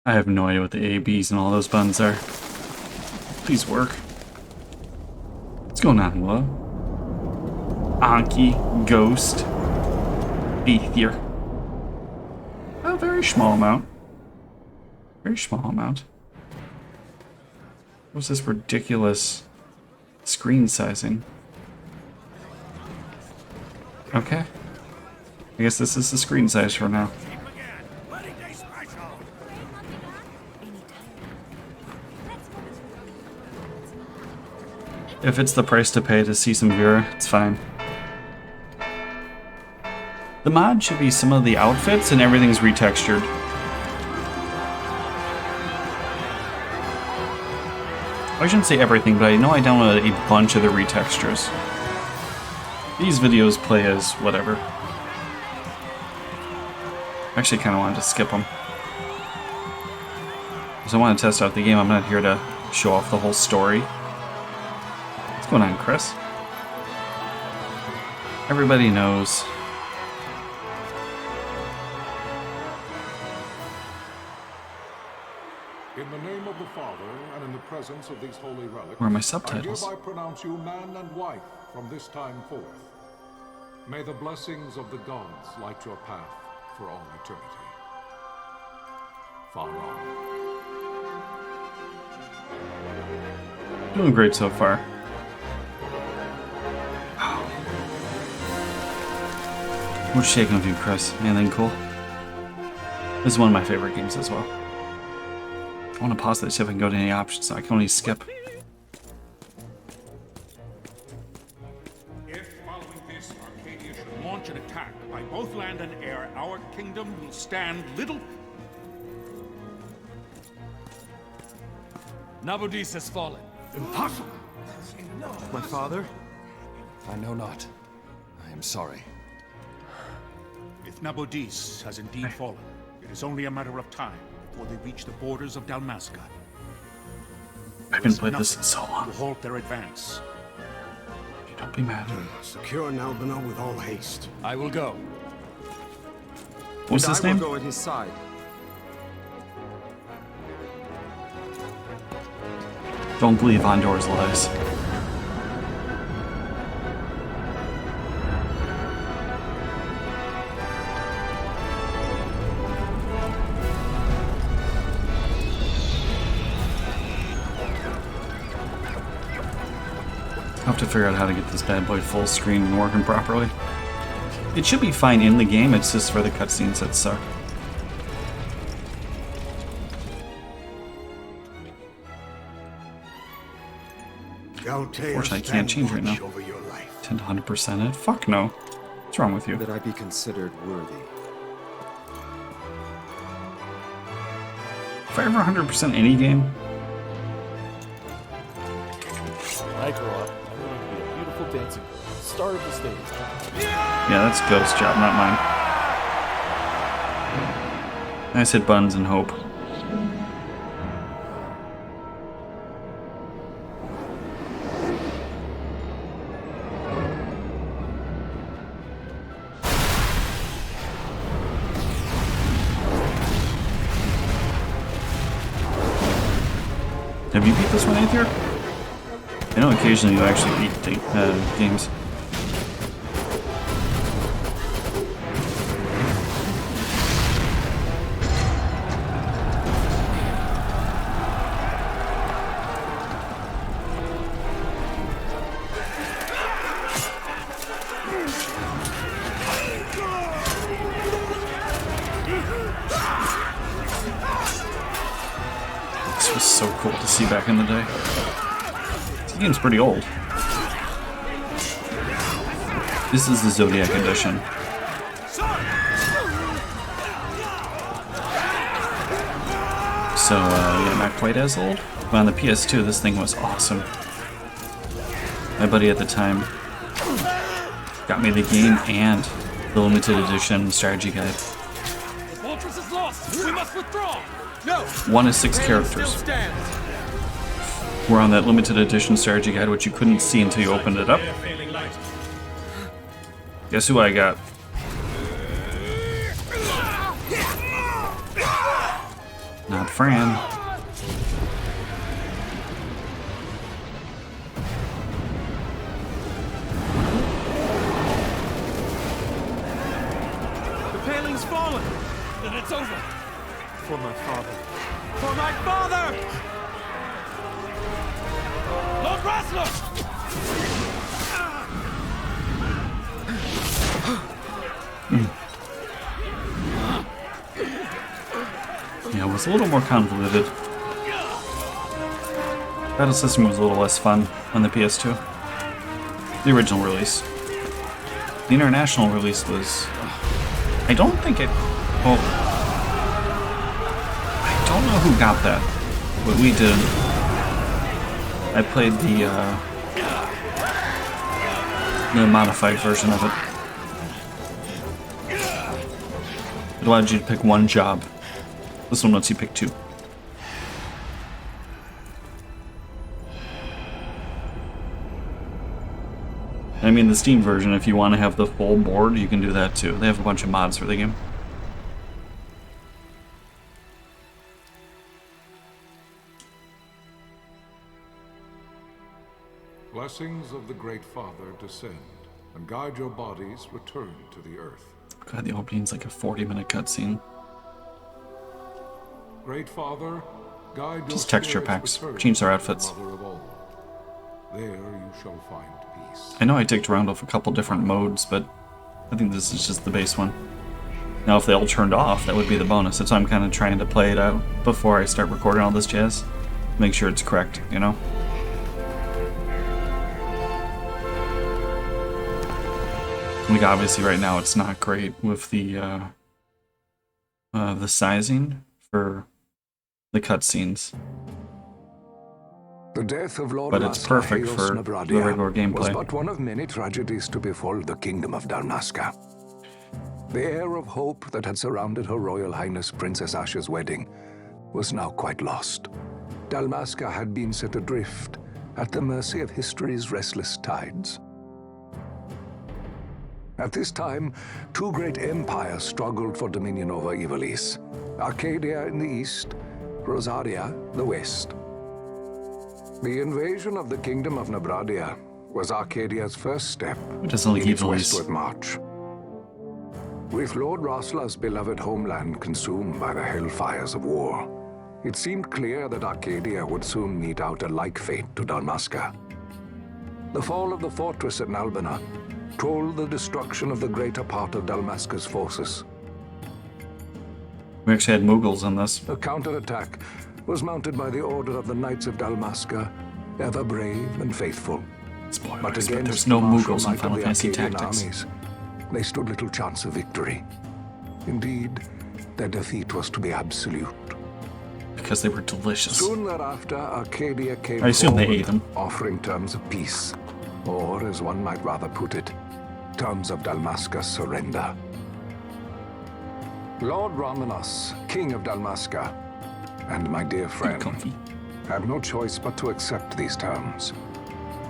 I have no idea what the A, B's, and all those buttons are. Please work. What's going on, Willow? Anki, Ghost, Aether. A very small amount. Very small amount. What's this ridiculous screen sizing? Okay. I guess this is the screen size for now. If it's the price to pay to see some Vera, it's fine. The mod should be some of the outfits and everything's retextured. I shouldn't say everything, but I know I downloaded a bunch of the retextures. These videos play as whatever. I actually kind of wanted to skip them. Because I want to test out the game, I'm not here to show off the whole story. What's going on, Chris? Everybody knows. In the name of the Father, and in the presence of these holy relics, Where are my subtitles? I hereby pronounce you man and wife from this time forth. May the blessings of the gods light your path for all eternity. Far on. Doing great so far. What's shaking with you, Chris? Anything cool? This is one of my favorite games as well. I want to pause this, see if I can go to any options. I can only skip. If following this, Arcadia should launch an attack by both land and air, our kingdom will stand little. Nabudis has fallen. Impossible! My father? I know not. I am sorry. If Nabudis has indeed fallen, it is only a matter of time before they reach the borders of Dalmasca. I haven't played this in so long. To halt their advance. Don't be mad. Secure Nalbina with all haste. I will go. What's his name? I will go at his side. Don't believe Andor's lies. I'll have to figure out how to get this bad boy full screen and working properly. It should be fine in the game, it's just for the cutscenes that suck. Unfortunately, I can't change right now. 10 to 100% it? Fuck no. What's wrong with you? That I be considered worthy. If I ever 100% any game, When I grow up, I want to be a beautiful dancing girl. Star of the stage. yeah, that's Ghost's job, not mine. I said buns and hope. Have you beat this one, Aether? I know occasionally you actually beat the games. This was so cool to see back in the day. This game's pretty old. This is the Zodiac edition. So, yeah, not quite as old. But on the PS2, this thing was awesome. My buddy at the time got me the game and the limited edition strategy guide. The fortress is lost. We must withdraw. No. 1 of 6 characters were on that limited edition strategy guide, which you couldn't see until you opened it up. Guess who I got? Not not Fran. The paling's fallen! Then it's over! For my father. For my father! Lord Rasler! Yeah, it was a little more convoluted. Battle system was a little less fun on the PS2. The original release. The international release was... I don't think it... Well... I don't know who got that, but we did. I played the modified version of it. It allowed you to pick one job. This one lets you pick two. I mean, the Steam version, if you want to have the full board, you can do that too. They have a bunch of mods for the game. Blessings of the Great Father descend, and guide your bodies return to the earth. God, the opening's like a 40-minute cutscene. Great Father, guide your Just texture spirits packs. return Change their to the outfits. Mother of all. There you shall find peace. I know I ticked around with a couple different modes, but I think this is just the base one. Now, if they all turned off, that would be the bonus. That's why I'm kind of trying to play it out before I start recording all this jazz. Make sure it's correct, you know? Like, obviously right now it's not great with the sizing for the cutscenes. The death of Lord But it's Raska perfect Haos for the Nabradia regular gameplay. was but one of many tragedies to befall the kingdom of Dalmasca. The air of hope that had surrounded Her Royal Highness Princess Asha's wedding was now quite lost. Dalmasca had been set adrift at the mercy of history's restless tides. At this time, two great empires struggled for dominion over Ivalice. Arcadia in the east, Rosaria the west. The invasion of the kingdom of Nabradia was Arcadia's first step It doesn't look in its Ivalice. westward march. With Lord Rossla's beloved homeland consumed by the hellfires of war, it seemed clear that Arcadia would soon mete out a like fate to Dalmasca. The fall of the fortress at Nalbina told the destruction of the greater part of Dalmasca's forces. We actually had Mughals in this. A counterattack was mounted by the order of the Knights of Dalmasca, ever brave and faithful. Spoilers, But but against there's no the martial Mughals in might of Final the Fantasy Arcadian Tactics. armies, they stood little chance of victory. Indeed, their defeat was to be absolute. Because they were delicious. Soon thereafter, Arcadia came I assume they forward, ate them. offering terms of peace, or, as one might rather put it, terms of Dalmasca's surrender. Lord Ramanas, King of Dalmasca, and my dear friend, Comfy. had no choice but to accept these terms.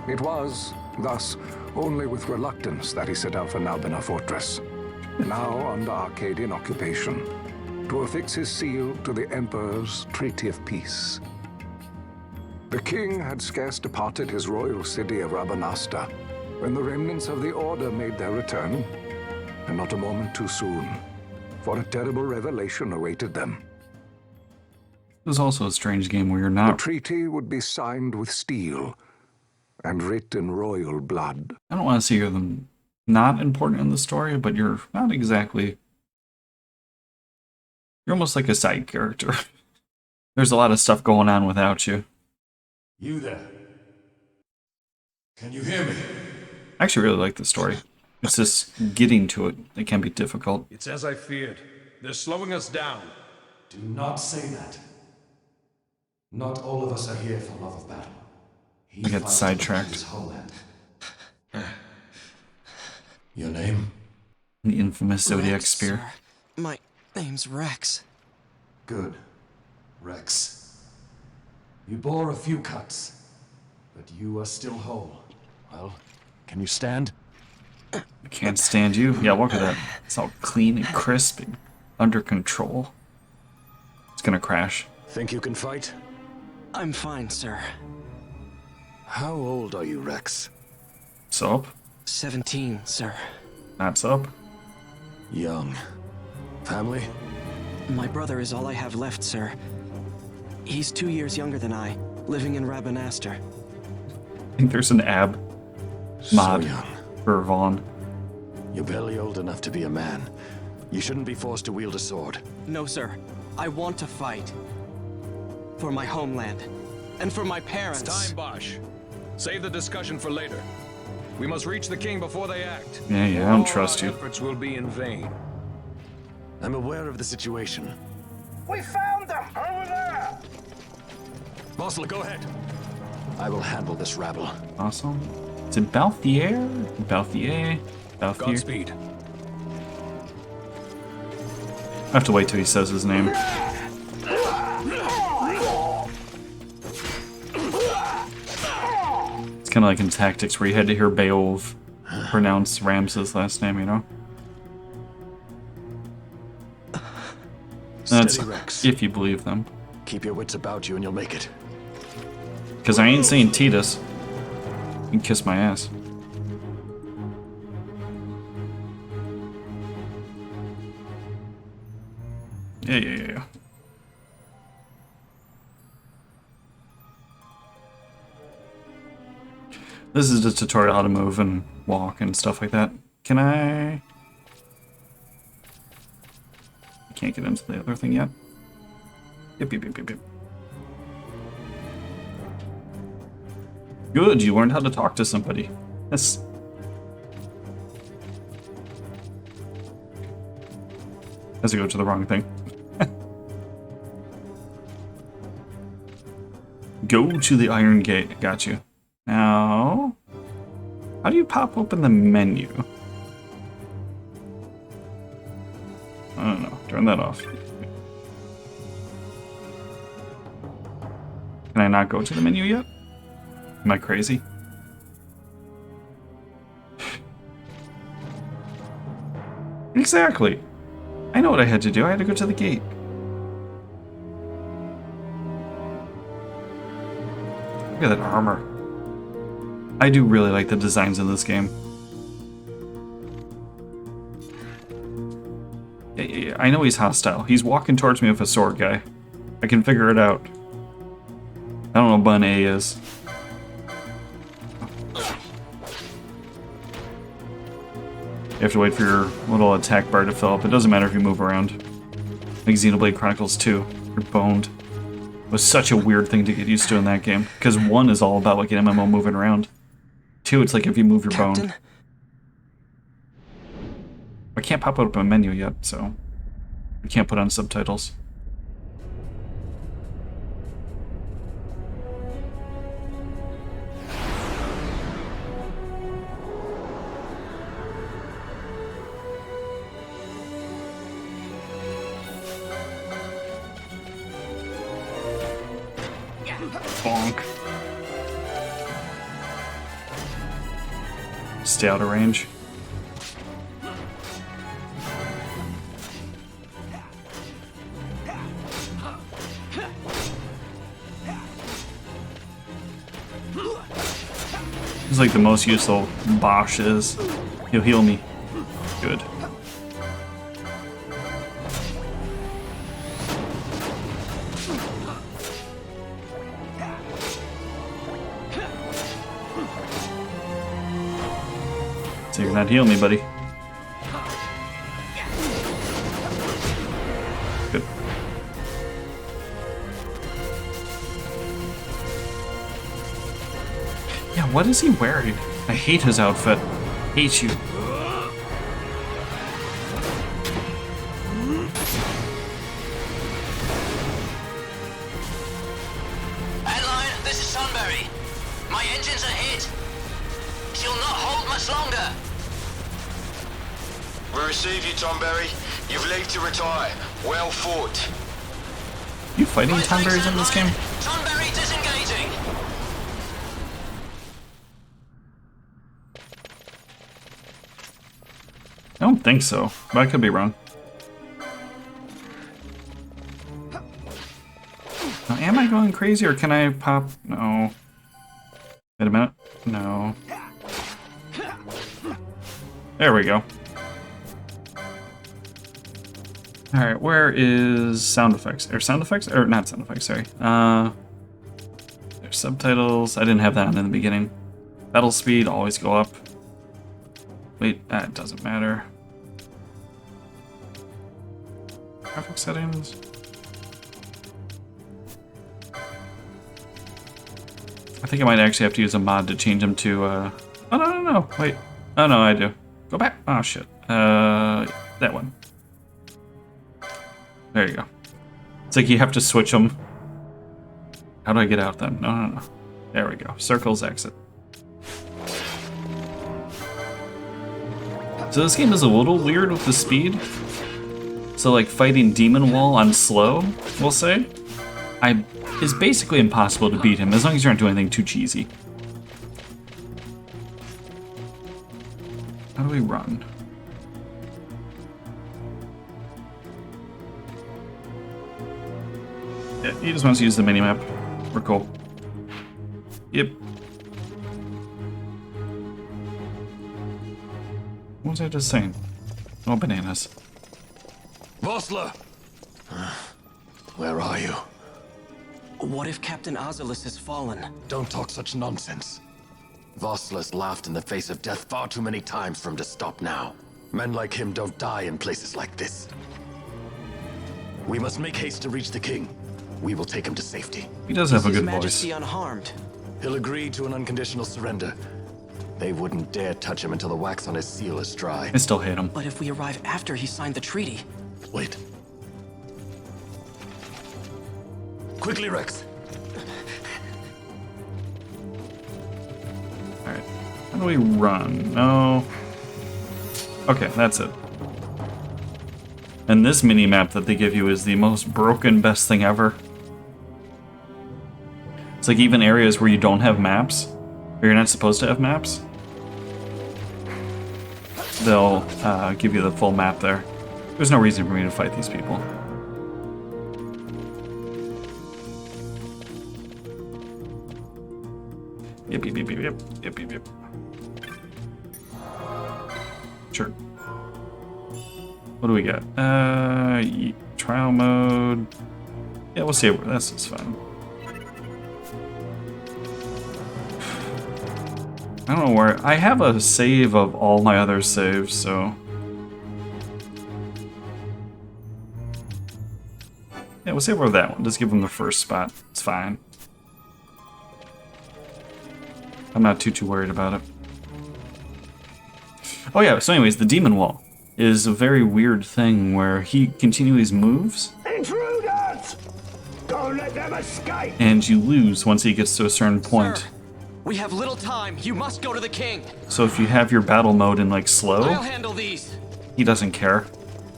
It was, thus, only with reluctance that he set out for Nalbina Fortress, now under Arcadian occupation, to affix his seal to the Emperor's Treaty of Peace. The king had scarce departed his royal city of Rabanasta when the remnants of the Order made their return, and not a moment too soon, for a terrible revelation awaited them. It was also a strange game where you're The not... treaty would be signed with steel and writ in royal blood. I don't want to say you're the not important in the story, but you're not exactly... You're almost like a side character. There's a lot of stuff going on without you. You there? Can you hear me? I actually really like the story. It's just getting to it that can be difficult. It's as I feared. They're slowing us down. Do not say that. Not all of us are here for love of battle. He I got fights sidetracked. to defend his homeland. Your name? The infamous Zodiac Rex, spear. sir. My name's Rex. Good. Rex. You bore a few cuts, but you are still whole. Well, can you stand? I can't stand you. Yeah, look at that. It's all clean and crisp and under control. It's gonna crash. Think you can fight? I'm fine, sir. How old are you, Rex? Sup? 17, sir. That's up. Young. Family? My brother is all I have left, sir. He's 2 years younger than I, living in Rabanastre. I think there's an ab mod So young. for Vaughn. You're barely old enough to be a man. You shouldn't be forced to wield a sword. No, sir. I want to fight. For my homeland. And for my parents. It's time, Bosch. Save the discussion for later. We must reach the king before they act. Yeah, I don't trust you. Efforts will be in vain. I'm aware of the situation. We found them! Over there! Mossel, go ahead. I will handle this rabble. Awesome. Is it Balthier? Balthier? Balthier? Godspeed. I have to wait till he says his name. It's kind of like in Tactics where you had to hear Beowulf pronounce Ramses' last name, you know? That's Steady, Rex. if you believe them. Keep your wits about you and you'll make it. Because I ain't saying Titus. You can kiss my ass. Yeah. This is just a tutorial how to move and walk and stuff like that. Can I can't get into the other thing yet. Yep. Good, you learned how to talk to somebody. Yes. As I go to the wrong thing. Go to the Iron Gate. Got you. Now, how do you pop open the menu? I don't know. Turn that off. Can I not go to the menu yet? Am I crazy? Exactly. I know what I had to do. I had to go to the gate. Look at that armor. I do really like the designs in this game. Yeah, I know he's hostile. He's walking towards me with a sword, guy. I can figure it out. I don't know what button A is. You have to wait for your little attack bar to fill up. It doesn't matter if you move around. Like Xenoblade Chronicles 2. You're boned. It was such a weird thing to get used to in that game. Because 1 is all about like an MMO moving around. 2, it's like if you move your Captain? bone. I can't pop up a menu yet, so we can't put on subtitles. Bonk. Stay out of range. He's like the most useful Bosch is. He'll heal me. Good. So you're not heal me, buddy. Good. Yeah, what is he wearing? I hate his outfit. Hate you. Headline, this is Sunbury. My engines are hit. She'll not hold much longer. We receive you, Tomberry. You've leave to retire. Well fought. You fighting Tomberries in this game? Sunbury disengaging. I don't think so, but I could be wrong. going crazy, or can I pop? No. Wait a minute. No. There we go. Alright, where is sound effects? Or sound effects? Or not sound effects, sorry. There's subtitles. I didn't have that on in the beginning. Battle speed, always go up. Wait, that doesn't matter. Graphic settings. I think I might actually have to use a mod to change them to, oh, no, wait. Oh, no, I do. Go back. Oh, shit. That one. There you go. It's like you have to switch them. How do I get out then? No. There we go. Circles, exit. So this game is a little weird with the speed. So like fighting Demon Wall on slow, we'll say, is basically impossible to beat him as long as you aren't doing anything too cheesy. How do we run? Yeah, he just wants to use the minimap. We're cool. Yep. What was I just saying? No bananas. Vossler! Where are you? What if Captain Azelus has fallen? Don't talk such nonsense. Vossler's laughed in the face of death far too many times for him to stop now. Men like him don't die in places like this. We must make haste to reach the king. We will take him to safety. He does have a good His Majesty voice. Unharmed. He'll agree to an unconditional surrender. They wouldn't dare touch him until the wax on his seal is dry. I still hate him. But if we arrive after he signed the treaty... Wait. Quickly, Rex. Alright. How do we run? No. Okay, that's it. And this mini-map that they give you is the most broken best thing ever. It's like even areas where you don't have maps, or you're not supposed to have maps, they'll give you the full map there. There's no reason for me to fight these people. Yep. Sure. What do we got? Trial mode. Yeah, we'll see. This is fine. I don't know where. I have a save of all my other saves, so. Yeah, we'll save over that one. Just give them the first spot. It's fine. I'm not too worried about it. Oh yeah, so anyways, the Demon Wall is a very weird thing where he continually moves. Intruders! Don't let them escape! And you lose once he gets to a certain point. Sir, we have little time. You must go to the king. So if you have your battle mode in like slow, I'll handle these. He doesn't care.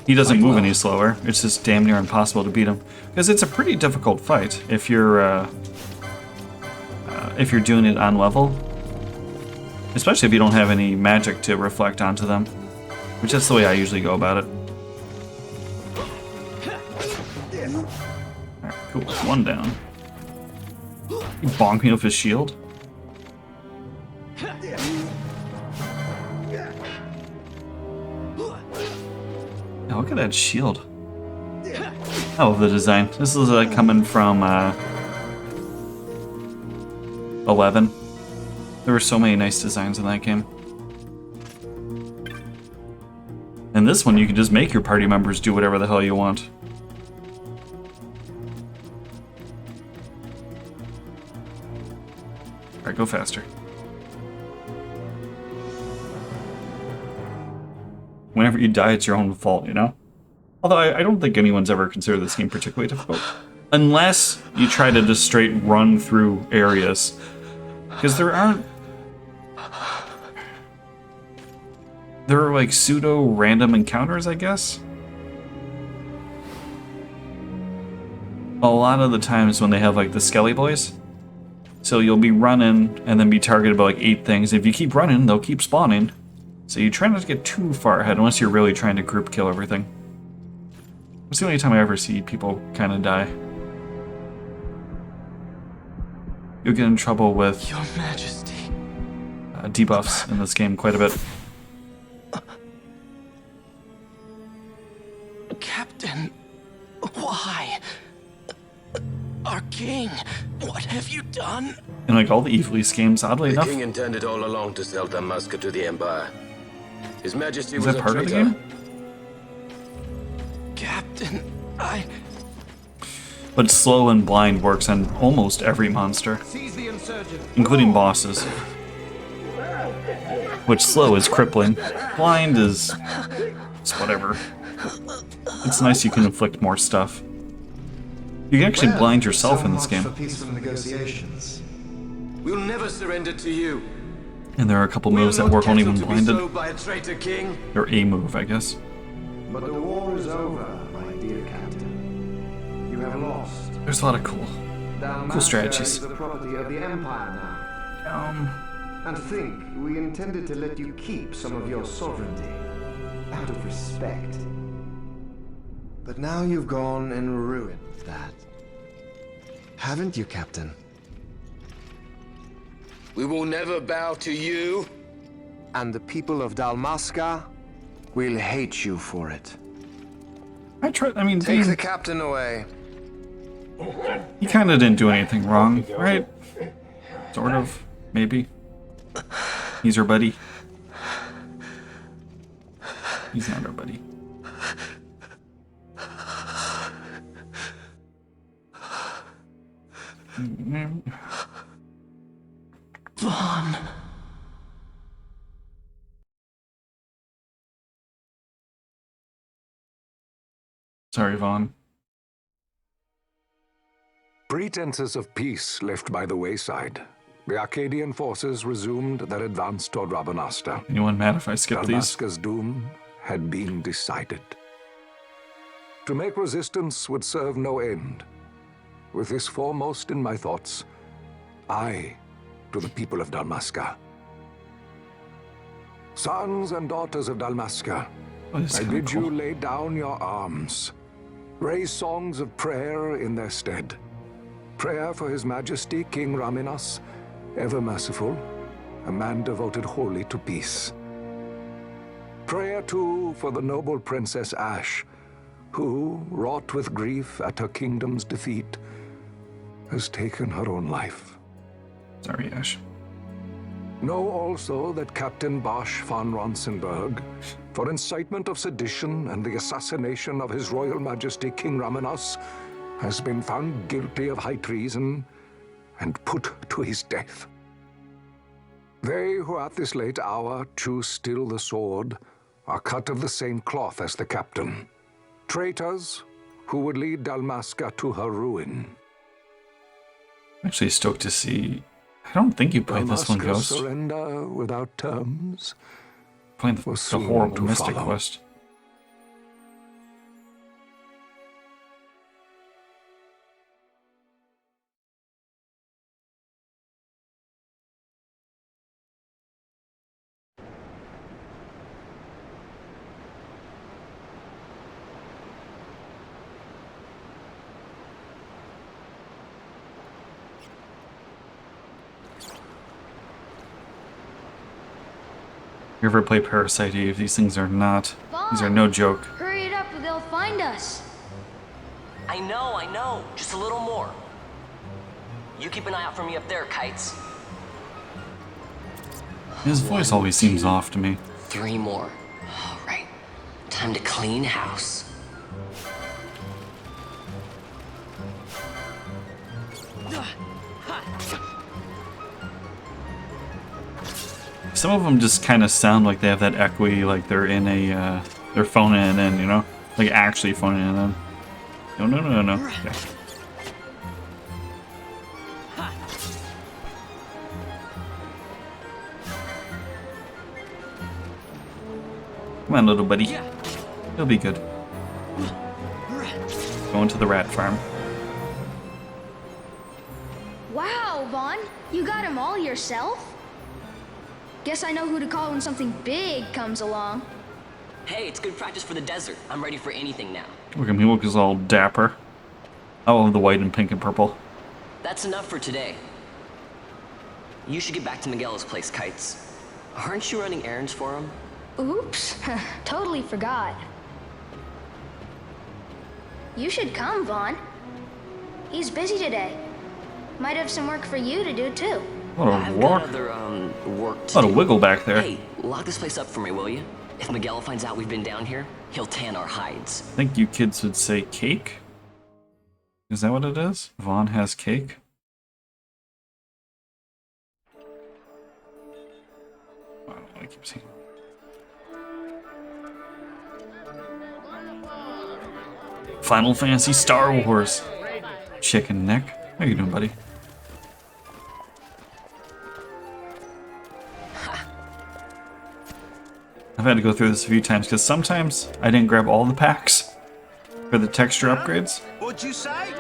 He doesn't move any slower. It's just damn near impossible to beat him. Because it's a pretty difficult fight if you're doing it on level. Especially if you don't have any magic to reflect onto them. Which is the way I usually go about it. Alright, cool. One down. He bonked me with his shield. Oh, look at that shield. I love the design. This is coming from 11. There were so many nice designs in that game. And this one, you can just make your party members do whatever the hell you want. Alright, go faster. Whenever you die, it's your own fault, you know? Although I don't think anyone's ever considered this game particularly difficult. Unless you try to just straight run through areas. Because there are like pseudo-random encounters, I guess? A lot of the times when they have like the Skelly Boys. So you'll be running and then be targeted by like 8 things. If you keep running, they'll keep spawning. So you try not to get too far ahead unless you're really trying to group kill everything. It's the only time I ever see people kind of die. you'll get in trouble with Your Majesty. Debuffs in this game quite a bit. Captain, why? Our king, what have you done? In like all the Evilise games, oddly The enough. king intended all along to sell Damascus to the Empire. His Majesty Is was that a part of the traitor. game? Captain, But slow and blind works on almost every monster, including bosses. Which slow is crippling. Blind is it's whatever. It's nice you can inflict more stuff. You can actually blind yourself in this game. For peaceful negotiations. We'll never surrender to you. And there are a couple moves that work only when blinded. By a traitor king. Or a move, I guess. But the war is over, my dear Captain. You have lost. There's a lot of cool strategies. Is the property of the Empire now. And think, we intended to let you keep some of your sovereignty, out of respect. But now you've gone and ruined that. Haven't you, Captain? We will never bow to you. And the people of Dalmasca will hate you for it. I mean, Take the captain away. he kind of didn't do anything wrong, right? Sort of, maybe. He's our buddy. He's not our buddy. Vaughn. Sorry, Vaughn. Pretenses of peace left by the wayside, the Arcadian forces resumed their advance toward Rabanasta. Anyone mad if I skip these? Dalmasca's doom had been decided. To make resistance would serve no end. With this foremost in my thoughts, I to the people of Dalmasca. Sons and daughters of Dalmasca, I bid you lay down your arms. Raise songs of prayer in their stead. Prayer for His Majesty King Raminas, ever merciful, a man devoted wholly to peace. Prayer, too, for the noble Princess Ash, who, wrought with grief at her kingdom's defeat, has taken her own life. Sorry, Ash. Know also that Captain Bosch von Ronsenberg, for incitement of sedition and the assassination of His Royal Majesty King Raminas, has been found guilty of high treason and put to his death. They who at this late hour choose still the sword are cut of the same cloth as the captain. Traitors who would lead Dalmasca to her ruin. I'm actually stoked to see. I don't think you played this one, Dalmasca's Ghost. surrender without terms. Playing the horrible Mystic Quest. You ever play Parasite Eve? These things are not. These are no joke. Hurry it up or they'll find us. I know. Just a little more. You keep an eye out for me up there, Kites. His voice always seems off to me. 3 more. All right. Time to clean house. Some of them just kind of sound like they have that echoey, like they're in a, they're phoning it in, you know? Like actually phoning it in. No. Okay. Come on, little buddy. He'll be good. Going to the rat farm. Wow, Vaughn, you got them all yourself? Guess I know who to call when something big comes along. Hey, it's good practice for the desert. I'm ready for anything now. Look at me, look, all dapper. I love the white and pink and purple. That's enough for today. You should get back to Miguel's place, Kites. Aren't you running errands for him? Oops, totally forgot. You should come, Vaughn. He's busy today. Might have some work for you to do, too. What a I've walk. got other, work to What a do. wiggle back there. Hey, lock this place up for me, will you? If Miguel finds out we've been down here, he'll tan our hides. I think you kids would say cake. Is that what it is? Vaughn has cake? I don't know what I keep saying. Final Fantasy Star Wars. Chicken neck. How you doing, buddy? I've had to go through this a few times because sometimes I didn't grab all the packs for the texture upgrades. What'd you say?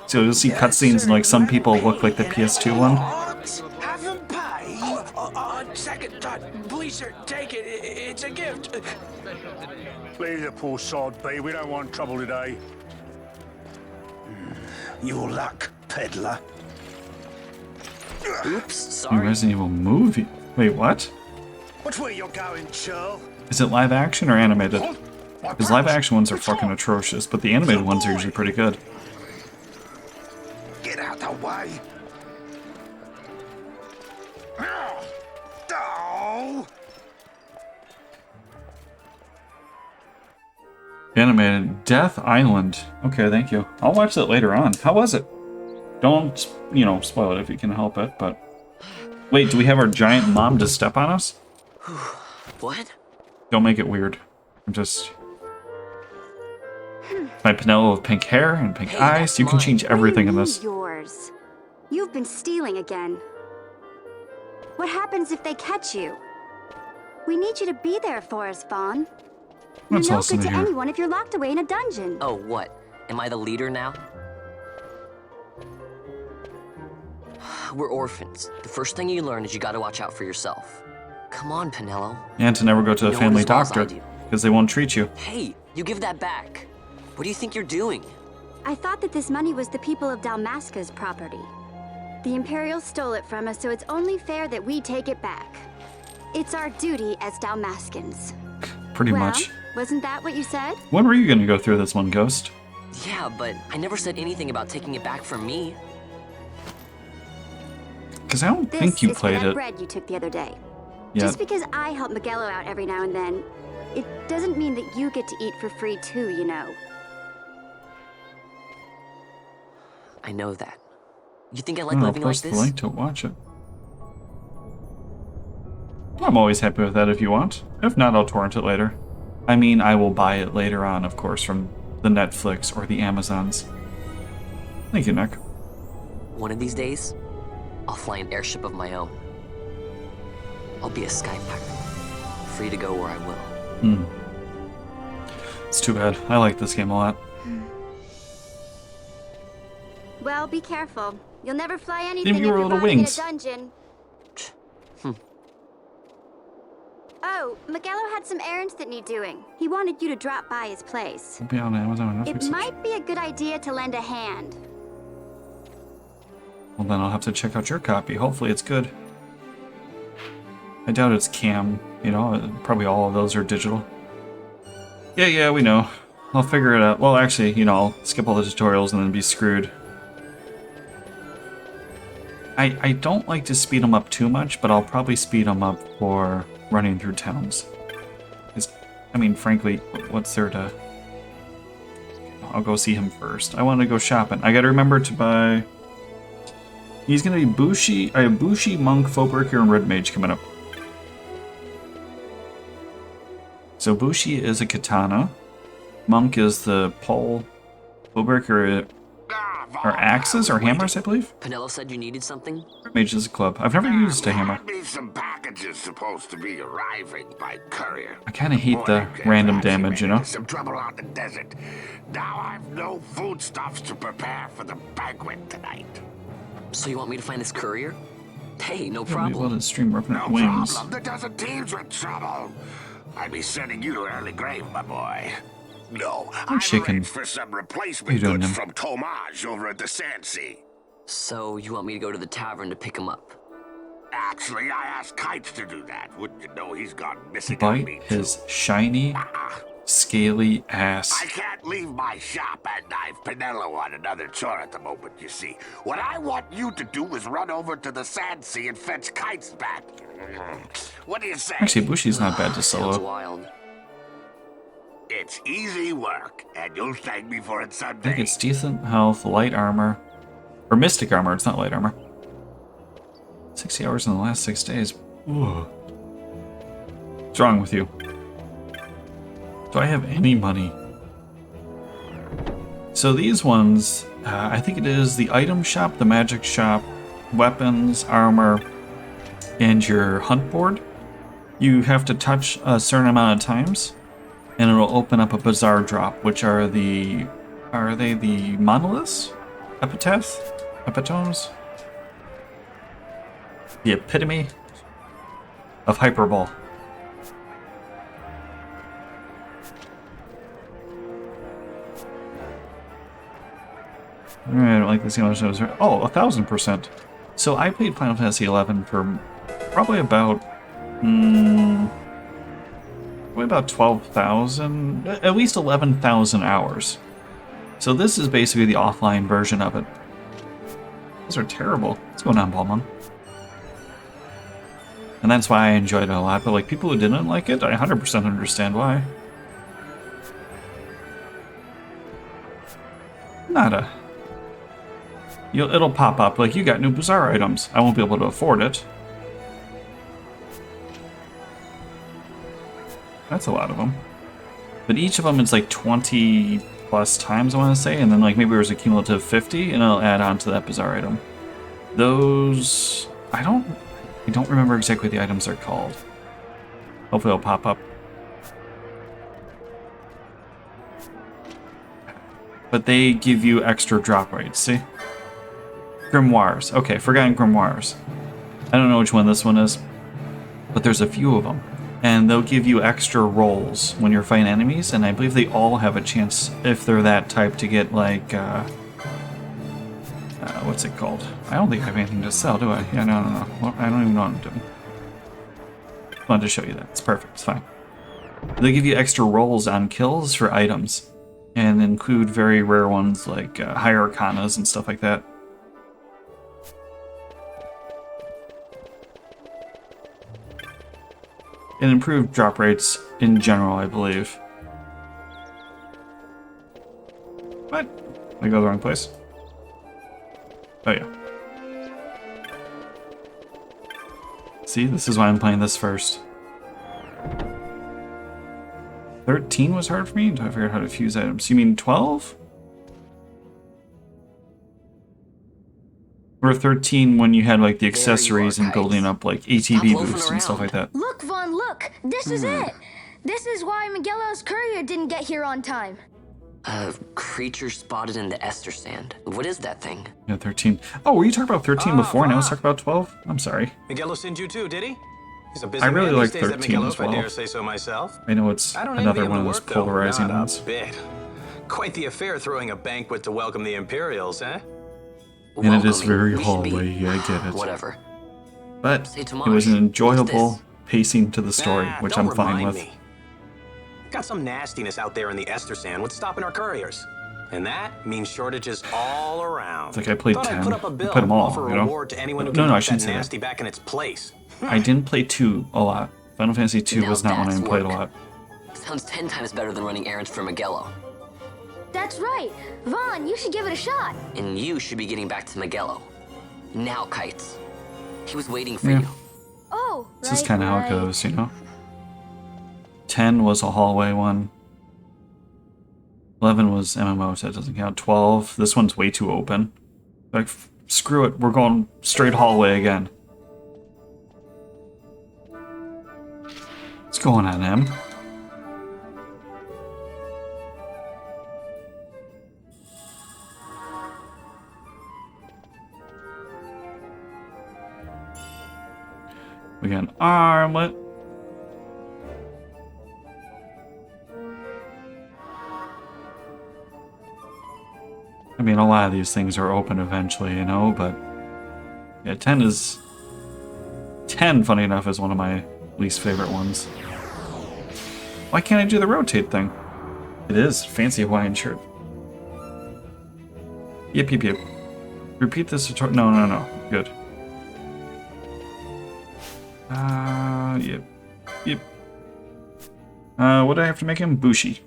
So you'll see cutscenes and like some people look like the PS2 one. Have them pay. On second thought, please, sir, take it. It's a gift. Leave the poor sod be. We don't want trouble today. Your luck, peddler. Oops, New Resident Evil movie. Wait, what? What's where you're going, churl? Is it live action or animated? Because live action ones are fucking atrocious, but the animated ones are usually pretty good. Get out the way. Oh. Animated Death Island. Okay, thank you. I'll watch that later on. How was it? Don't, you know, spoil it if you can help it, but... Wait, do we have our giant mom to step on us? What? Don't make it weird. I'm just... My Pinello with pink hair and pink eyes. You can change everything in this. Yours. You've been stealing again. What happens if they catch you? We need you to be there for us, Vaughn. You're That's no awesome good to to hear. anyone if you're locked away in a dungeon. Oh, what? Am I the leader now? We're orphans. The first thing you learn is you gotta watch out for yourself. Come on, Pinello. And to never go to a You know family it as well as I doctor, do. because they won't treat you. Hey, you give that back. What do you think you're doing? I thought that this money was the people of Dalmasca's property. The Imperials stole it from us, so it's only fair that we take it back. It's our duty as Dalmascans. Pretty Well, much. Wasn't that what you said? When were you going to go through this one, Ghost? Yeah, but I never said anything about taking it back from me. Because I don't This think you is for played that it. bread you took the other day. Yeah. Just because I help Miguelo out every now and then, it doesn't mean that you get to eat for free too, you know. I know that. You think I like I'll living like post the this? link to watch it. I'm always happy with that if you want. If not, I'll torrent it later. I mean, I will buy it later on, of course, from the Netflix or the Amazons. Thank you, Nick. One of these days, I'll fly an airship of my own. I'll be a sky pirate, free to go where I will. It's too bad. I like this game a lot. Well, be careful. You'll never fly anything Give if you you're little rotting wings. in a dungeon. Oh, Miguelo had some errands that need doing. He wanted you to drop by his place. It'll be on Amazon or It Netflix. might be a good idea to lend a hand. Well, then I'll have to check out your copy. Hopefully it's good. I doubt it's cam. You know, probably all of those are digital. Yeah, we know. I'll figure it out. Well, actually, you know, I'll skip all the tutorials and then be screwed. I don't like to speed them up too much, but I'll probably speed them up for running through towns. 'Cause, I mean, frankly, what's there to... I'll go see him first. I want to go shopping. I gotta remember to buy... He's gonna be Bushi. I have Bushi, Monk, Fauxberger, and Red Mage coming up. So Bushi is a katana. Monk is the pole. Fauxberger are axes or hammers, I believe. Pinello said you needed something? Red Mage is a club. I've never used a hammer. Some packages supposed to be arriving by courier. I kind of hate the random damage, you know? Some trouble out in the desert. Now I've no foodstuffs to prepare for the banquet tonight. So you want me to find this courier? Hey, no Able problem. to stream Revenant No Wings. problem. The desert teams with trouble. I'd be sending you to early grave, my boy. No, I'm chicken. arranged for some How you replacement doing, goods Nim? from Tomage over at the Sandsea. So you want me to go to the tavern to pick him up? Actually, I asked Kites to do that. Wouldn't you know he's gone missing on me, Bite his shiny, scaly ass. I can't leave my shop, and I've Pinello on another chore at the moment, you see. What I want you to do is run over to the Sand Sea and fetch Kites back. What do you say? Actually, Bushi's not bad to Sounds solo. wild. It's easy work, and you'll thank me for it I someday. think it's decent health, light armor. Or mystic armor, it's not light armor. 60 hours in the last 6 days. Ugh. What's wrong with you? Do I have any money? So these ones, I think it is the item shop, the magic shop, weapons, armor, and your hunt board. You have to touch a certain amount of times, and it'll open up a bizarre drop, which are the... Are they the monoliths? Epitomes? The epitome of hyperbole. I don't like this. Oh, 1,000%. So I played Final Fantasy XI for probably about 12,000, at least 11,000 hours. So this is basically the offline version of it. Those are terrible. What's going on, Ballman? And that's why I enjoyed it a lot. But like people who didn't like it, I 100% understand why. Nada. It'll pop up like you got new Bazaar items. I won't be able to afford it. That's a lot of them. But each of them is like 20 plus times, I want to say, and then like maybe there's a cumulative 50, and it'll add on to that Bazaar item. Those... I don't remember exactly what the items are called. Hopefully it'll pop up. But they give you extra drop rates, see? Grimoires. Okay, Forgotten Grimoires. I don't know which one this one is, but there's a few of them. And they'll give you extra rolls when you're fighting enemies, and I believe they all have a chance, if they're that type, to get like, what's it called? I don't think I have anything to sell, do I? Yeah, no. Well, I don't even know what I'm doing. I wanted to show you that. It's perfect. It's fine. They give you extra rolls on kills for items, and include very rare ones like higher arcanas and stuff like that. And improved drop rates in general, I believe. What? Did I go the wrong place? Oh yeah. See, this is why I'm playing this first. 13 was hard for me until I figured out how to fuse items. You mean 12? Or 13 when you had like the accessories and building up like ATB boosts and stuff like that. Look, Vaughn, look! This is it! This is why Miguelo's courier didn't get here on time. A creature spotted in the Ester Sand. What is that thing? Yeah, 13. Oh, were you talking about 13 before? Now let's talk about 12? I'm sorry. Miguelo sent you too, did he? He's a busy I really man like these days, that 13 Miguelo, as well. if I dare say so myself. I know it's I don't envy another him one of the those work, though. polarizing Not ones. a bit. Quite the affair throwing a banquet to welcome the Imperials, eh? And it is very hallway, yeah, I get it. Whatever. But it was an enjoyable pacing to the story, which I'm fine with. Got some nastiness out there in the Ester Sand. What's stopping our couriers? And that means shortages all around. It's like I played Thought 10. I'd put up a I bill, played them all, offer a you know? reward to anyone who No, can I put shouldn't that say nasty that. back in its place. I didn't play 2 a lot. Final Fantasy 2 Now was not one I that's played a work. lot. Sounds 10 times better than running errands for Miguelo. That's right. Vaughn, you should give it a shot. And you should be getting back to Miguelo. Now, Kites. He was waiting for Yeah. you. Oh, This is kind of how it goes, you know? 10 was a hallway one. 11 was MMO, so that doesn't count. 12, this one's way too open. Like, screw it, we're going straight hallway again. What's going on, Em? We got an armlet. I mean, a lot of these things are open eventually, you know, but yeah, 10 10, funny enough, is one of my least favorite ones. Why can't I do the rotate thing? It is. Fancy Hawaiian shirt. Yep, yep, yep. Repeat this tutorial. No, no, no. Good. Yep. Yep. What do I have to make him? Bushi.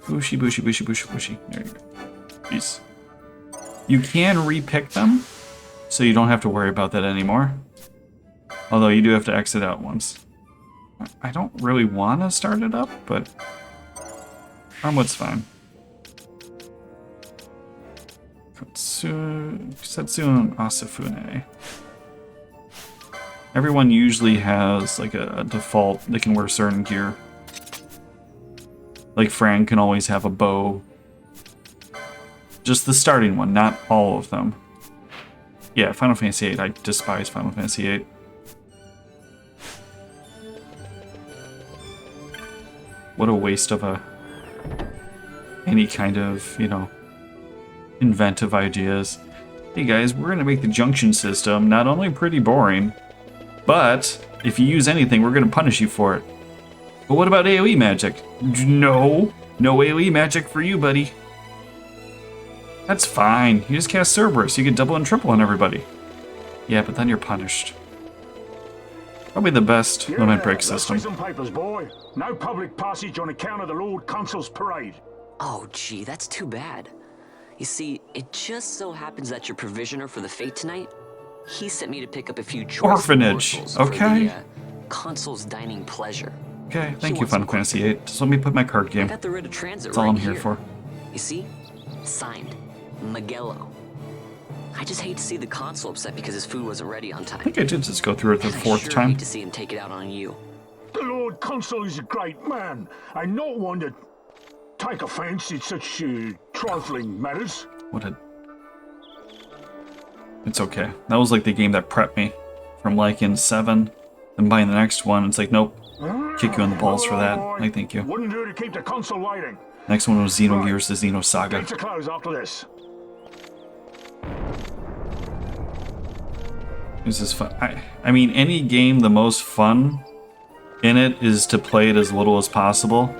Bushi, Bushi, Bushi, Bushi, Bushi. There you go. Peace. You can repick them, so you don't have to worry about that anymore. Although you do have to exit out once. I don't really want to start it up, but what's fine. Setsu and Asafune. Everyone usually has like a default, they can wear certain gear. Like Fran can always have a bow. Just the starting one, not all of them. Yeah, Final Fantasy VIII. I despise Final Fantasy VIII. What a waste of any kind of, you know, inventive ideas. Hey guys, we're gonna make the junction system not only pretty boring, but if you use anything, we're gonna punish you for it. But what about AoE magic? No AoE magic for you, buddy. That's fine. You just cast Cerberus. You get double and triple on everybody. Yeah, but then you're punished. Probably the best limit break system. Some papers, boy. No public passage on account of the Lord Consul's parade. Oh, gee, that's too bad. You see, it just so happens that your provisioner for the fete tonight, he sent me to pick up a few choice orphanage. Okay. For the, Consul's dining pleasure. Okay, thank you, Final Fantasy VIII. Just let me put my card game. I got the writ of transit That's all I'm here for. You see? Signed. Magello. I just hate to see the consul upset because his food wasn't ready on time. I think I did just go through it the fourth I time. hate to see him take it out on you. The Lord Consul is a great man, and not one to take offense in such trifling matters. What a... It's okay. That was like the game that prepped me from liking 7, then buying the next one. It's like, nope. Kick you in the balls for that. I thank you. Wouldn't do to keep the consul waiting. Next one was Xenogears, the Xeno Saga. Need to close after this. This is fun. I mean, any game, the most fun in it is to play it as little as possible.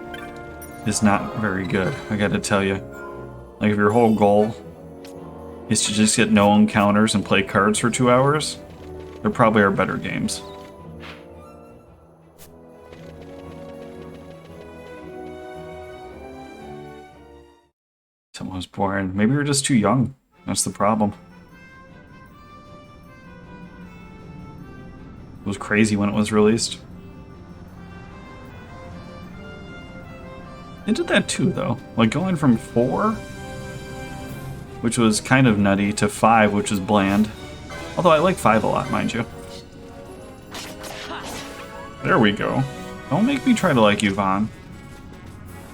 Is not very good, I gotta tell you. Like, if your whole goal is to just get no encounters and play cards for 2 hours, there probably are better games. Someone was born. Maybe we're just too young. That's the problem. It was crazy when it was released. It did that too, though. Like going from 4, which was kind of nutty, to 5, which was bland. Although I like 5 a lot, mind you. There we go. Don't make me try to like you, Vaughn.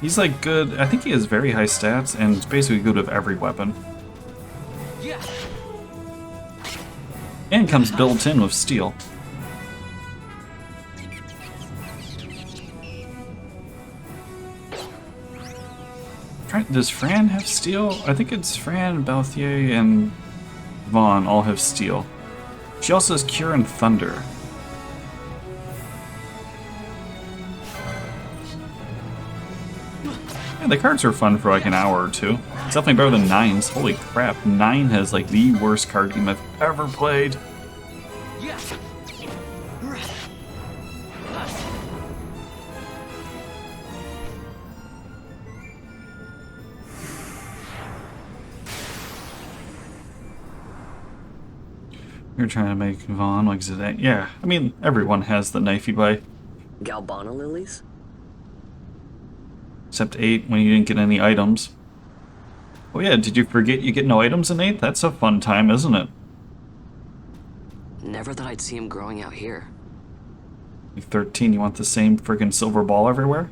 He's like good. I think he has very high stats and is basically good with every weapon. And comes built in with steel. Does Fran have steel? I think it's Fran, Balthier, and Vaughn all have steel. She also has Cure and Thunder. Yeah, the cards are fun for like an hour or two. It's definitely better than 9's. Holy crap, 9 has like the worst card game I've ever played. You're trying to make Vaughn like Zodiac. Yeah, I mean, everyone has the knife you buy. Galbana lilies? Except 8 when you didn't get any items. Oh yeah, did you forget you get no items in 8? That's a fun time, isn't it? Never thought I'd see him growing out here. Like 13, you want the same friggin' silver ball everywhere?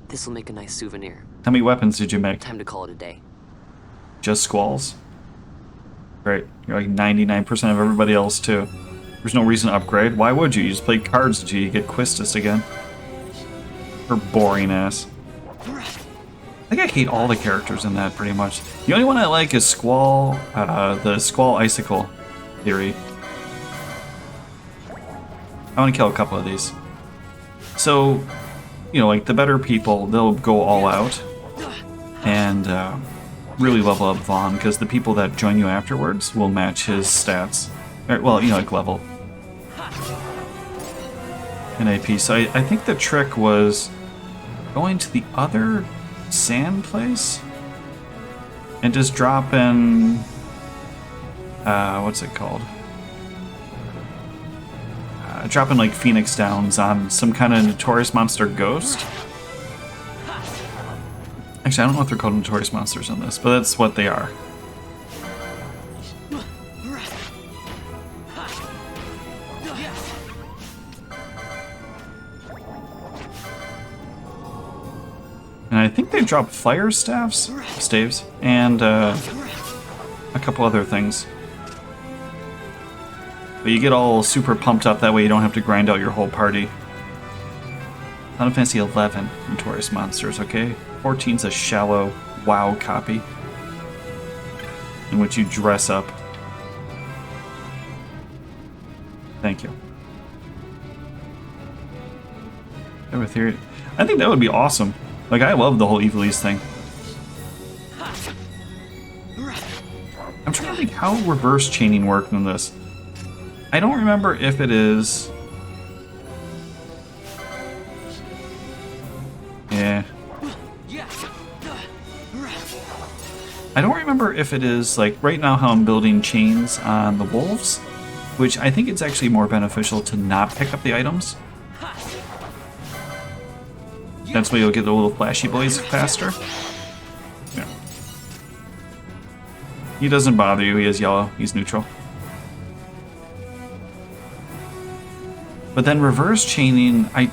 This'll make a nice souvenir. How many weapons did you make? Time to call it a day. Just squalls? Great. You're like 99% of everybody else too. There's no reason to upgrade. Why would you? You just play cards until you get Quistis again. Or boring ass. I think I hate all the characters in that pretty much. The only one I like is Squall, the Squall Icicle theory. I want to kill a couple of these. So, you know, like the better people, they'll go all out and really level up Vaughn, because the people that join you afterwards will match his stats. Or, well, you know, like level. In AP. So I think the trick was going to the other sand place and just dropping what's it called? Dropping like Phoenix Downs on some kind of Notorious Monster ghost. Actually, I don't know if they're called Notorious Monsters in this, but that's what they are. And I think they drop fire staves, and a couple other things. But you get all super pumped up, that way you don't have to grind out your whole party. Final Fantasy 11 Notorious Monsters, okay? 14's a shallow WoW copy in which you dress up. Thank you. I have a theory. I think that would be awesome. Like, I love the whole Evilise thing. I'm trying to think how reverse chaining worked in this. I don't remember if it is... Yeah. I don't remember if it is, like, right now how I'm building chains on the wolves, which I think it's actually more beneficial to not pick up the items. That's why you'll get the little flashy boys faster. Yeah. He doesn't bother you, he is yellow, he's neutral. But then reverse chaining, I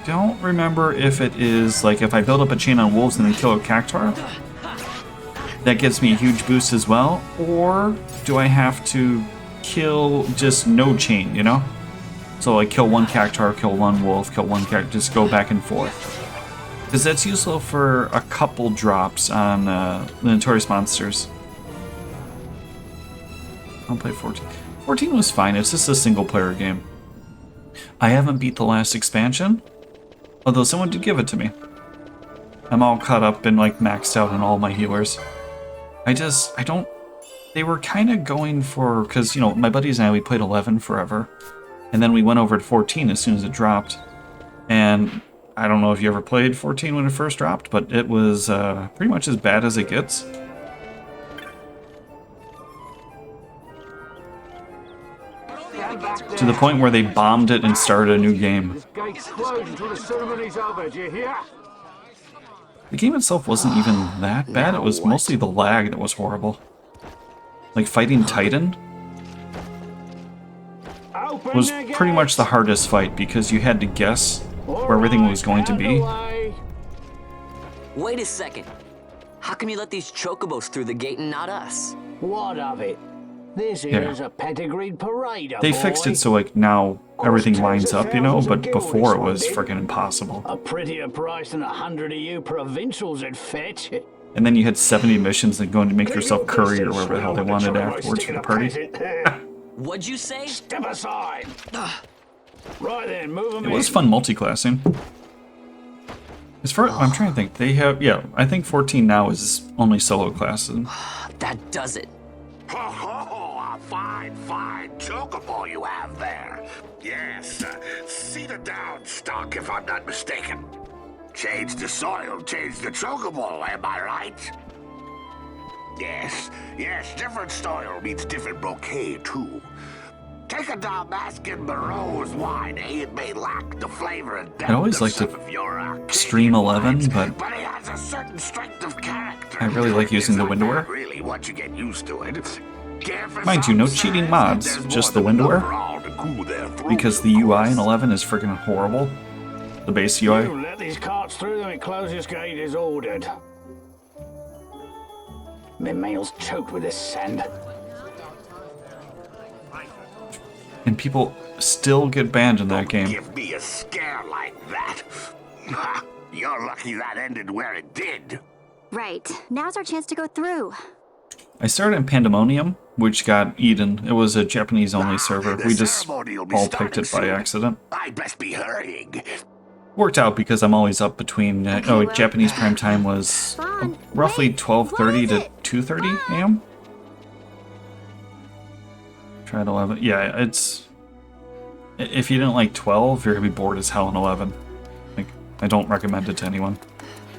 don't remember if it is, like, if I build up a chain on wolves and then kill a cactuar, that gives me a huge boost as well, or do I have to kill just no chain, you know? So, like, kill one cactuar, kill one wolf, kill one cactuar, just go back and forth. Because that's useful for a couple drops on the Notorious Monsters. I'll play 14. 14 was fine, it's just a single-player game. I haven't beat the last expansion, although someone did give it to me. I'm all caught up and like maxed out on all my healers. I don't... They were kind of going for... Because, you know, my buddies and I, we played 11 forever. And then we went over to 14 as soon as it dropped. And I don't know if you ever played 14 when it first dropped, but it was pretty much as bad as it gets. To the point where they bombed it and started a new game. The game itself wasn't even that bad, it was mostly the lag that was horrible. Like fighting Titan was pretty much the hardest fight because you had to guess where everything was going to be. Wait a second. How come you let these chocobos through the gate and not us? What of it? This is a pedigreed parader, They fixed it so like now everything lines up, you know, but before it was freaking impossible. A prettier price than 100 of you provincials would fetch. And then you had 70 missions and going to make yourself curry or whatever the hell they wanted afterwards for the party. What'd you say? Step aside. Right then, move them It was fun multi-classing. As far I'm trying to think, they have, yeah, I think 14 now is only solo classes. That does it. Oh, a fine chocobo you have there. Yes, cedar down stock if I'm not mistaken. Change the soil, change the chocobo, am I right? Yes, different soil means different bouquet too. Take a Dalmascan Barrow's wine, It may lack the flavor and depth I'd always like to stream 11, but it has a certain strength of character. I really like using the windowware. Really, once you get used to it. Mind you, no cheating mods, just the windowware. Because the UI in 11 is freaking horrible. The base UI. You let these carts through, the closest gate is ordered. My mail's choked with this sand. And people still get banned in that game. Give me a scare like that. You're lucky that ended where it did. Right. Now's our chance to go through. I started in Pandemonium, which got eaten. It was a Japanese-only server. We just all picked it by accident. I'd best be hurrying. Worked out because I'm always up between... Japanese prime time was roughly 12:30 to 2:30 a.m. Try at 11. Yeah, it's... If you didn't like 12, you're going to be bored as hell in 11. Like, I don't recommend it to anyone.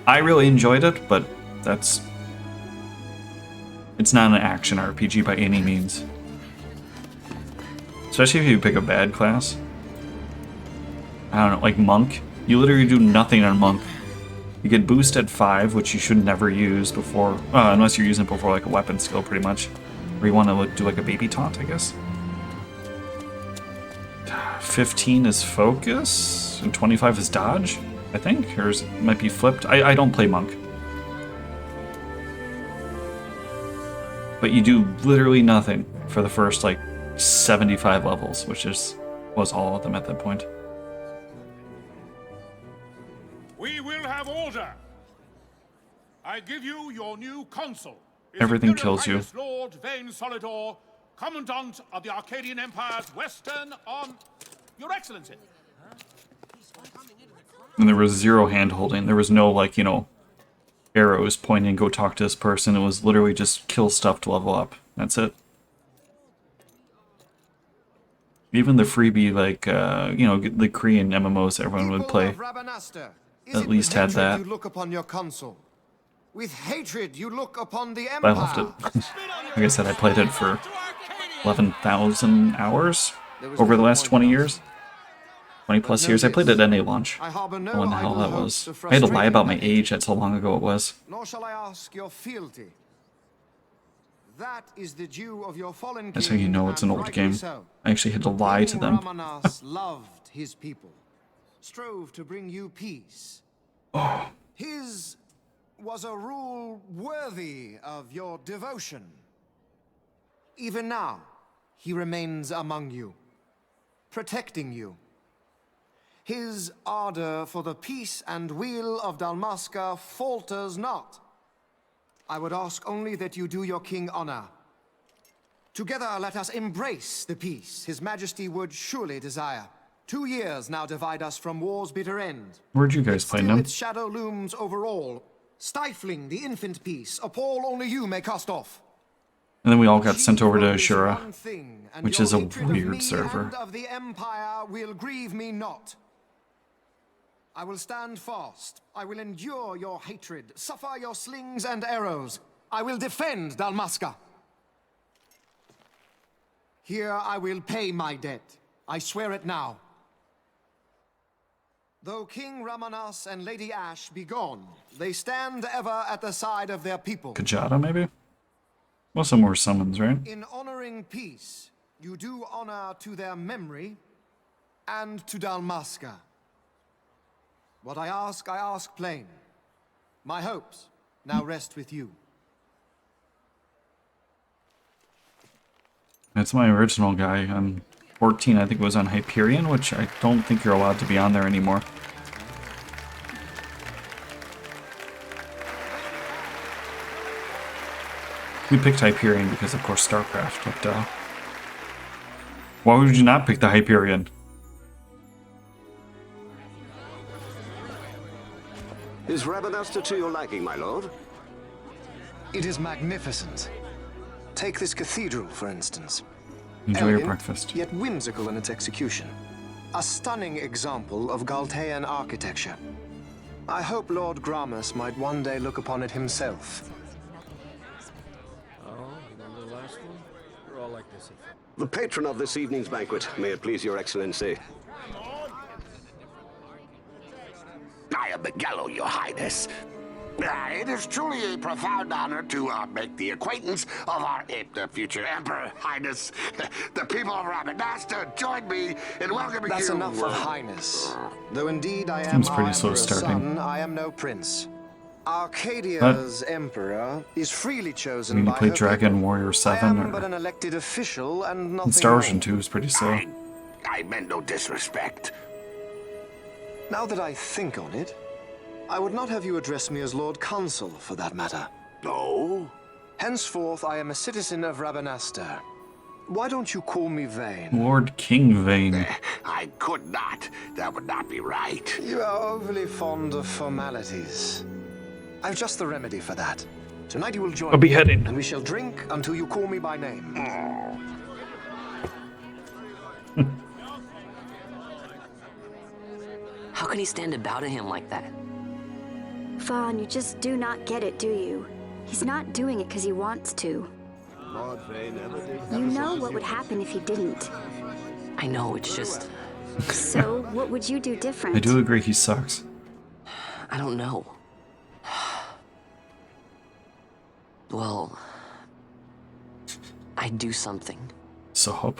I really enjoyed it, but that's... It's not an action RPG by any means. Especially if you pick a bad class. I don't know, like Monk. You literally do nothing on Monk. You get boost at 5, which you should never use before... unless you're using it before like a weapon skill, pretty much. Or you want to do like a baby taunt, I guess. 15 is focus, and 25 is dodge, I think? Or it might be flipped. I don't play Monk. But you do literally nothing for the first, like, 75 levels, which was all of them at that point. We will have order. I give you your new consul. Everything kills you. Lord Vane Solidor, Commandant of the Arcadian Empire's Western on... Your Excellency. And there was zero hand-holding. There was no, like, arrows pointing, go talk to this person. It was literally just kill stuff to level up. That's it. Even the freebie, like, the Korean MMOs everyone would play, at least had that. You look upon your consul. With hatred you look upon the Empire. I left it. Like I said, I played it for 11,000 hours over the last 20 years. 20 plus years. I played it at NA launch. When the hell that was. I had to lie about my age, that's how long ago it was. Nor shall I ask your fealty. That is the due of your fallen That's how you know it's an old game. I actually had to lie to them. Ramanas loved his people, strove to bring you peace. Oh. His was a rule worthy of your devotion. Even now, he remains among you, protecting you. His ardor for the peace and weal of Dalmasca falters not. I would ask only that you do your king honor. Together let us embrace the peace His Majesty would surely desire. 2 years now divide us from war's bitter end. Where'd you guys play them? Its shadow looms over all, stifling the infant peace, a pall only you may cast off. And then we all got sent over to Ashura, which is a weird server. And of the Empire will grieve me not. I will stand fast. I will endure your hatred, suffer your slings and arrows. I will defend Dalmasca. Here I will pay my debt. I swear it now. Though King Ramanas and Lady Ash be gone, they stand ever at the side of their people. Kajata, maybe? Well, some more summons, right? In honoring peace, you do honor to their memory and to Dalmasca. What I ask plain. My hopes now rest with you. That's my original guy. On 14, I think it was on Hyperion, which I don't think you're allowed to be on there anymore. We picked Hyperion because, of course, StarCraft, but, why would you not pick the Hyperion? Is Rabanasta to your liking, my lord? It is magnificent. Take this cathedral, for instance. Enjoy your Elegant, breakfast. Yet whimsical in its execution. A stunning example of Galtean architecture. I hope Lord Gramus might one day look upon it himself. Oh, remember the last one? We're all like this. The patron of this evening's banquet, may it please your excellency. I am Miguelo, your highness. It is truly a profound honor to make the acquaintance of our future emperor, highness. The people of Rabanasta join me in welcoming That's you. enough of highness. Though indeed I am Seems pretty slow starting. son, I am no prince. Arcadia's emperor is freely chosen You by play her Dragon people. Warrior 7 I am or... but an elected official and nothing And Star Ocean more. 2 is pretty slow. I meant no disrespect. Now that I think on it, I would not have you address me as Lord Consul, for that matter. No? Henceforth, I am a citizen of Rabanastre. Why don't you call me Vane? Lord King Vane. I could not. That would not be right. You are overly fond of formalities. I've just the remedy for that. Tonight you will join A beheading. me, and we shall drink until you call me by name. How can he stand about to him like that? Vaughn, you just do not get it, do you? He's not doing it because he wants to. You know what would happen if he didn't. I know, it's just... So, what would you do different? I do agree he sucks. I don't know. Well... I'd do something. So.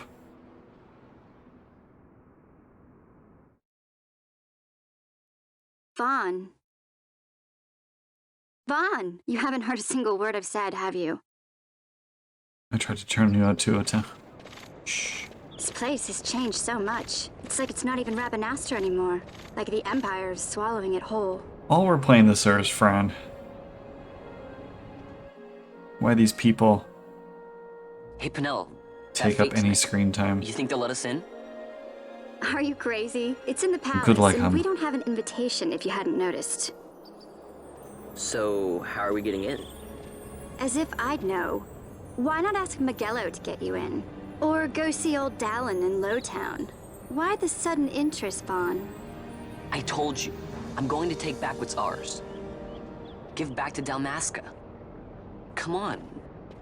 Vaughn. Vaughn, you haven't heard a single word I've said, have you? I tried to turn you out to it. This place has changed so much. It's like it's not even Rabanastre anymore. Like the Empire is swallowing it whole. All we're playing this is Fran. Why these people Hey, Penel. take up any screen time? You think they'll let us in? Are you crazy? It's in the palace, Good luck, and hon. we don't have an invitation if you hadn't noticed. So, how are we getting in? As if I'd know. Why not ask Magello to get you in? Or go see old Dallin in Lowtown? Why the sudden interest, Vaughn? I told you. I'm going to take back what's ours. Give back to Dalmasca. Come on.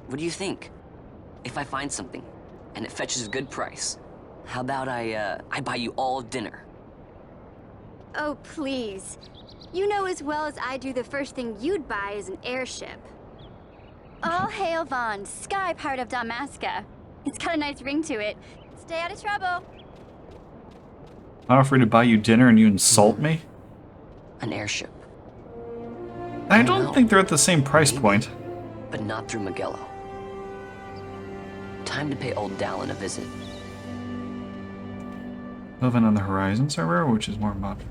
What do you think? If I find something, and it fetches a good price, how about I buy you all dinner? Oh, please. You know as well as I do the first thing you'd buy is an airship. All hail Vaughn, sky part of Dalmasca. It's got a nice ring to it. Stay out of trouble. I offer to buy you dinner and you insult me? An airship. I don't think they're at the same price point. But not through Magello. Time to pay old Dallin a visit. Living on the Horizon server, which is more mod.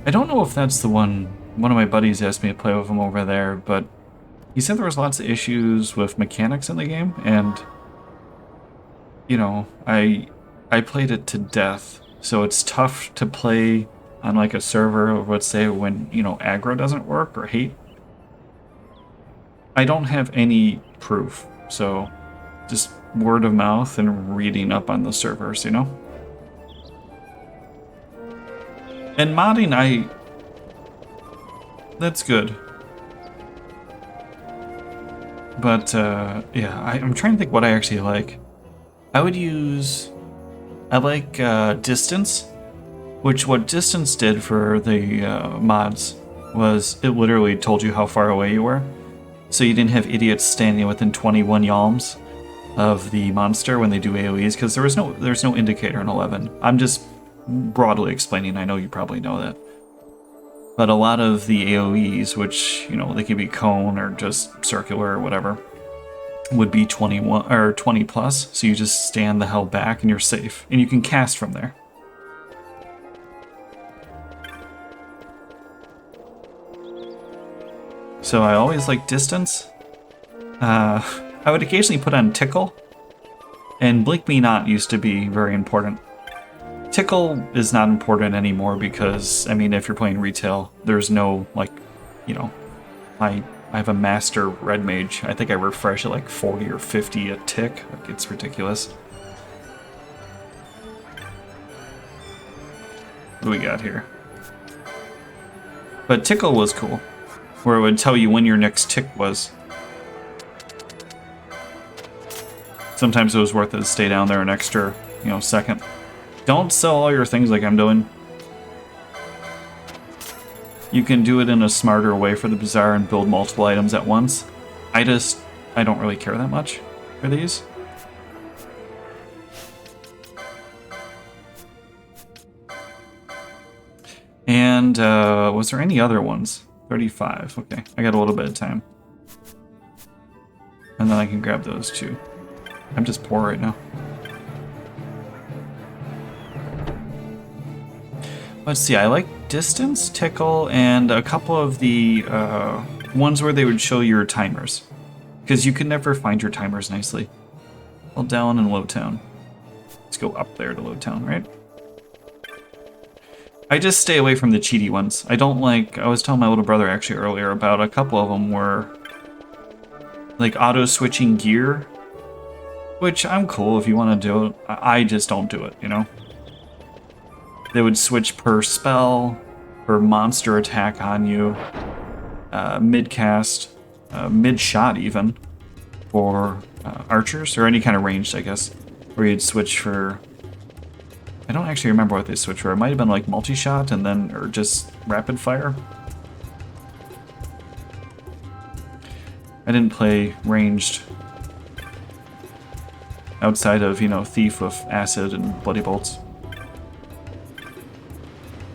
I don't know if that's the one. One of my buddies asked me to play with him over there, but he said there was lots of issues with mechanics in the game, and you know, I played it to death, so it's tough to play on like a server, let's say, when, you know, aggro doesn't work or hate. I don't have any proof, so just word of mouth and reading up on the servers, you know? And modding, that's good. But, yeah, I'm trying to think what I actually like. I like distance, which what distance did for the mods was it literally told you how far away you were. So you didn't have idiots standing within 21 yalms of the monster when they do AoEs, because there's no indicator in 11. I'm just broadly explaining, I know you probably know that. But a lot of the AoEs, which, you know, they could be cone or just circular or whatever, would be 21 or 20 plus, so you just stand the hell back and you're safe. And you can cast from there. So I always like distance. I would occasionally put on Tickle. And Blink Me Not used to be very important. Tickle is not important anymore because, I mean, if you're playing retail, there's no, like, you know, I have a master red mage. I think I refresh at like 40 or 50 a tick. Like, it's ridiculous. What do we got here? But Tickle was cool, where it would tell you when your next tick was. Sometimes it was worth it to stay down there an extra, you know, second. Don't sell all your things like I'm doing. You can do it in a smarter way for the bazaar and build multiple items at once. I don't really care that much for these. And was there any other ones? 35, okay. I got a little bit of time. And then I can grab those too. I'm just poor right now. Let's see, I like Distance, Tickle, and a couple of the ones where they would show your timers. Because you could never find your timers nicely. Well, down in Lowtown. Let's go up there to Lowtown, right? I just stay away from the cheaty ones. I don't like... I was telling my little brother actually earlier about a couple of them were... like auto-switching gear. Which I'm cool if you want to do it. I just don't do it, you know? They would switch per spell, per monster attack on you, mid-cast, mid-shot even, for archers, or any kind of ranged, I guess, where you'd switch for... I don't actually remember what they switched for. It might have been like multi-shot and then, or just rapid fire. I didn't play ranged outside of, you know, Thief with acid and bloody bolts,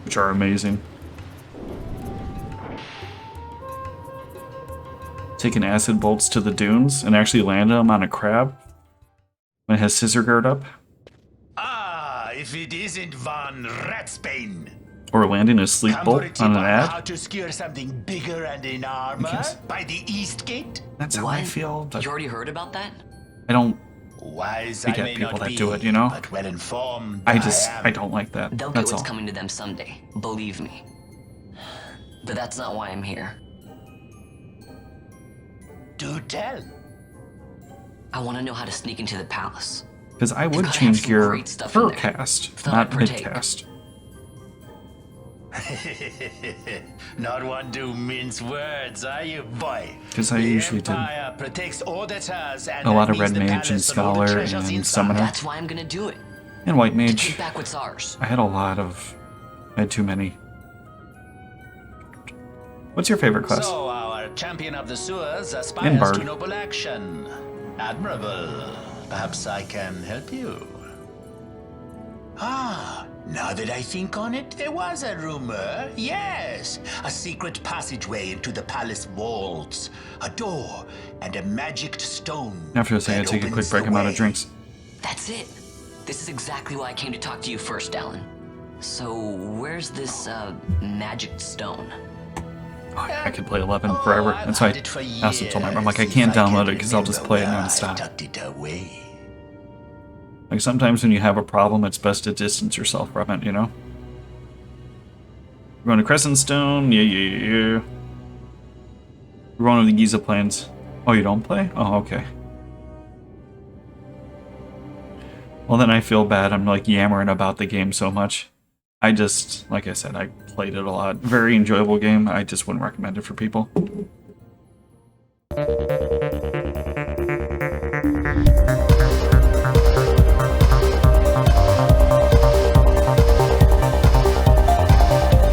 which are amazing. Taking acid bolts to the dunes and actually landing them on a crab when it has scissor guard up. Ah, if it isn't Von Ratsbane. Or landing a sleep bolt on an ad. How to secure something bigger and in armor by the East Gate? That's how I feel, but You already heard about that? I don't Wise get I may people not that be, do it, you know? but well informed I don't like that. They'll get That's what's all. coming to them someday. Believe me. But that's not why I'm here. Do tell. I want to know how to sneak into the palace. Because I They've would gotta change have some gear great stuff in per there. cast, Thought not I'd partake. mid-cast. Not one to mince words, are you, boy? 'Cause I usually did Empire protects auditors and a lot that of Red means the Mage and palace and all the Scholar treasures and inside. Summoner. That's why I'm gonna do it. And White To Mage. take back what's ours. I had a lot of... I had too many. What's your favorite class? So our champion of the sewers And aspires Bard. to noble action. Admirable. Perhaps I can help you. Ah, now that I think on it, there was a rumor. Yes, a secret passageway into the palace walls, a door, and a magicked stone. After this, I gotta take a quick break. I'm out of drinks. That's it. This is exactly why I came to talk to you first, Alan. So, where's this, magic stone? Oh, I could play 11 forever. That's why I also told my mom, like, I can't download it because I'll just play it non-stop. Like, sometimes when you have a problem, it's best to distance yourself from it, you know? We're going to Crescent Stone. Yeah. We're going to the Giza Plains. Oh, you don't play? Oh, okay. Well, then I feel bad. I'm, like, yammering about the game so much. I just, like I said, I played it a lot. Very enjoyable game. I just wouldn't recommend it for people.